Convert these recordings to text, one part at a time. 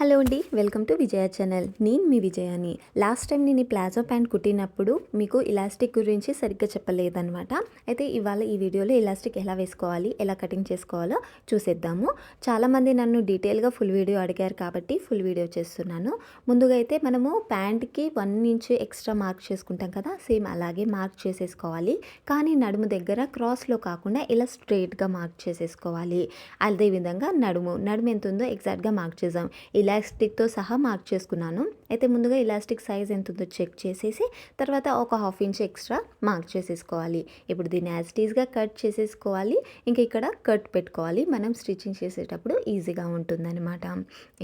Hello అండి, welcome to Vijaya channel. నేను మీ విజయాని. Last time నేను ఈ ప్లాజో ప్యాంట్ కుట్టినప్పుడు మీకు ఇలాస్టిక్ గురించి సరిగ్గా చెప్పలేదన్నమాట. అయితే ఇవాళ ఈ వీడియోలో ఇలాస్టిక్ ఎలా వేసుకోవాలి, ఎలా కటింగ్ చేసుకోవాలో చూసేద్దాము. చాలామంది నన్ను డీటెయిల్గా ఫుల్ వీడియో అడిగారు కాబట్టి ఫుల్ వీడియో చేస్తున్నాను. ముందుగా అయితే మనము ప్యాంట్కి 1 ఇంచ్ ఎక్స్ట్రా మార్క్ చేసుకుంటాం కదా, సేమ్ అలాగే మార్క్ చేసేసుకోవాలి. కానీ నడుము దగ్గర క్రాస్లో కాకుండా ఇలా స్ట్రైట్గా మార్క్ చేసేసుకోవాలి. అదేవిధంగా నడుము ఎంత ఉందో ఎగ్జాక్ట్గా మార్క్ చేద్దాం. ఇలాస్టిక్తో సహా మార్క్ చేసుకున్నాను. అయితే ముందుగా ఇలాస్టిక్ సైజ్ ఎంత ఉందో చెక్ చేసేసి తర్వాత ఒక 1/2 ఇంచ్ ఎక్స్ట్రా మార్క్ చేసేసుకోవాలి. ఇప్పుడు దీన్ని యాజ్ ఇట్ ఈస్గా కట్ చేసేసుకోవాలి. ఇంకా ఇక్కడ కట్ పెట్టుకోవాలి. మనం స్టిచ్చింగ్ చేసేటప్పుడు ఈజీగా ఉంటుందన్నమాట.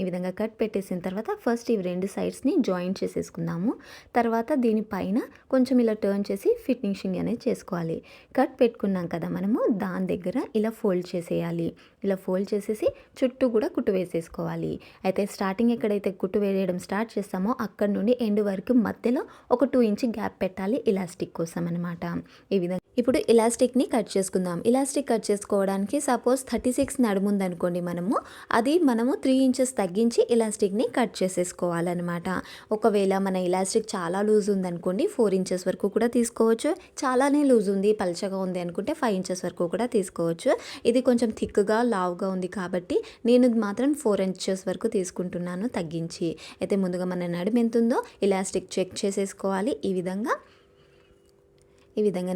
ఈ విధంగా కట్ పెట్టేసిన తర్వాత ఫస్ట్ ఇవి 2 సైడ్స్ని జాయిన్ చేసేసుకుందాము. తర్వాత దీనిపైన కొంచెం ఇలా టర్న్ చేసి ఫినిషింగ్ అనేది చేసుకోవాలి. కట్ పెట్టుకున్నాం కదా మనము, దాని దగ్గర ఇలా ఫోల్డ్ చేసేయాలి. ఇలా ఫోల్డ్ చేసేసి చుట్టూ కూడా కుట్టు వేసేసుకోవాలి. అయితే స్టార్టింగ్ ఎక్కడైతే కుట్టు వేయడం స్టార్ట్ చేస్తామో అక్కడ నుండి ఎండ్ వరకు మధ్యలో ఒక 2 ఇంచ్ గ్యాప్ పెట్టాలి ఇలాస్టిక్ కోసం అనమాట. ఈ విధంగా ఇప్పుడు ఇలాస్టిక్ని కట్ చేసుకుందాం. ఇలాస్టిక్ కట్ చేసుకోవడానికి సపోజ్ 36 నడుముందనుకోండి, మనము 3 ఇంచెస్ తగ్గించి ఇలాస్టిక్ని కట్ చేసేసుకోవాలన్నమాట. ఒకవేళ మన ఇలాస్టిక్ చాలా లూజ్ ఉందనుకోండి 4 ఇంచెస్ వరకు కూడా తీసుకోవచ్చు. చాలానే లూజ్ ఉంది, పల్చగా ఉంది అనుకుంటే 5 ఇంచెస్ వరకు కూడా తీసుకోవచ్చు. ఇది కొంచెం థిక్గా లావుగా ఉంది కాబట్టి నేను మాత్రం 4 ఇంచెస్ వరకు తీసుకుంటున్నాను తగ్గించి. అయితే ముందుగా మన నడుము ఎంత ఉందో ఇలాస్టిక్ చెక్ చేసేసుకోవాలి. ఈ విధంగా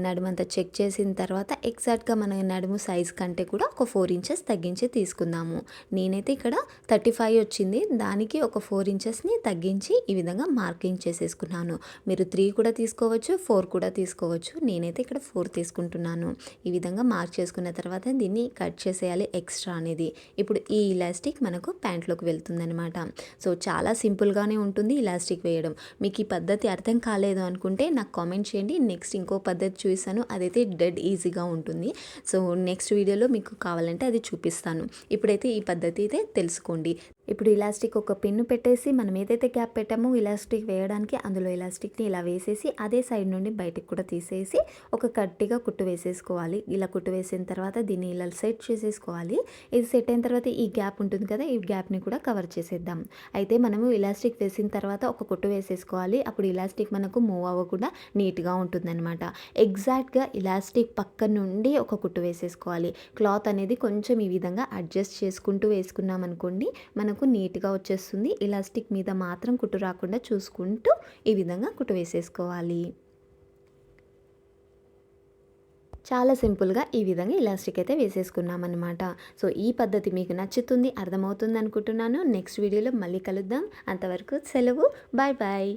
నడుమంతా చెక్ చేసిన తర్వాత ఎగ్జాక్ట్గా మన నడుము సైజ్ కంటే కూడా ఒక 4 ఇంచెస్ తగ్గించి తీసుకుందాము. నేనైతే ఇక్కడ 35 వచ్చింది, దానికి ఒక 4 ఇంచెస్ని తగ్గించి ఈ విధంగా మార్కింగ్ చేసేసుకున్నాను. మీరు 3 కూడా తీసుకోవచ్చు, 4 కూడా తీసుకోవచ్చు. నేనైతే ఇక్కడ 4 తీసుకుంటున్నాను. ఈ విధంగా మార్క్ చేసుకున్న తర్వాత దీన్ని కట్ చేసేయాలి ఎక్స్ట్రా అనేది. ఇప్పుడు ఈ ఇలాస్టిక్ మనకు ప్యాంట్లోకి వెళ్తుందనమాట. సో చాలా సింపుల్గానే ఉంటుంది ఇలాస్టిక్ వేయడం. మీకు ఈ పద్ధతి అర్థం కాలేదు అనుకుంటే నాకు కామెంట్ చేయండి. నెక్స్ట్ ఇంకో పద్ధతి చూసాను, అదైతే డెడ్ ఈజీగా ఉంటుంది. సో నెక్స్ట్ వీడియోలో మీకు కావాలంటే అది చూపిస్తాను. ఇప్పుడైతే ఈ పద్ధతి అయితే తెలుసుకోండి. ఇప్పుడు ఇలాస్టిక్ ఒక పిన్ను పెట్టేసి మనం ఏదైతే గ్యాప్ పెట్టామో ఇలాస్టిక్ వేయడానికి అందులో ఇలాస్టిక్ని ఇలా వేసేసి అదే సైడ్ నుండి బయటకు కూడా తీసేసి ఒక గట్టిగా కుట్టు వేసేసుకోవాలి. ఇలా కుట్టు వేసిన తర్వాత దీన్ని ఇలా సెట్ చేసేసుకోవాలి. ఇది సెట్ అయిన తర్వాత ఈ గ్యాప్ ఉంటుంది కదా, ఈ గ్యాప్ని కూడా కవర్ చేసేద్దాం. అయితే మనము ఇలాస్టిక్ వేసిన తర్వాత ఒక కుట్టు వేసేసుకోవాలి. అప్పుడు ఇలాస్టిక్ మనకు మూవ్ అవ్వకుండా నీట్గా ఉంటుందన్నమాట. ఎగ్జాక్ట్గా ఇలాస్టిక్ పక్క నుండి ఒక కుట్టు వేసేసుకోవాలి. క్లాత్ అనేది కొంచెం ఈ విధంగా అడ్జస్ట్ చేసుకుంటూ వేసుకున్నాం అనుకోండి, మనకు నీట్గా వచ్చేస్తుంది. ఇలాస్టిక్ మీద మాత్రం కుట్టు రాకుండా చూసుకుంటూ ఈ విధంగా కుట్టు వేసేసుకోవాలి. చాలా సింపుల్గా ఈ విధంగా ఇలాస్టిక్ అయితే వేసేసుకున్నాం అనమాట. సో ఈ పద్ధతి మీకు నచ్చుతుంది, అర్థమవుతుంది అనుకుంటున్నాను. నెక్స్ట్ వీడియోలో మళ్ళీ కలుద్దాం. అంతవరకు సెలవు. Bye bye.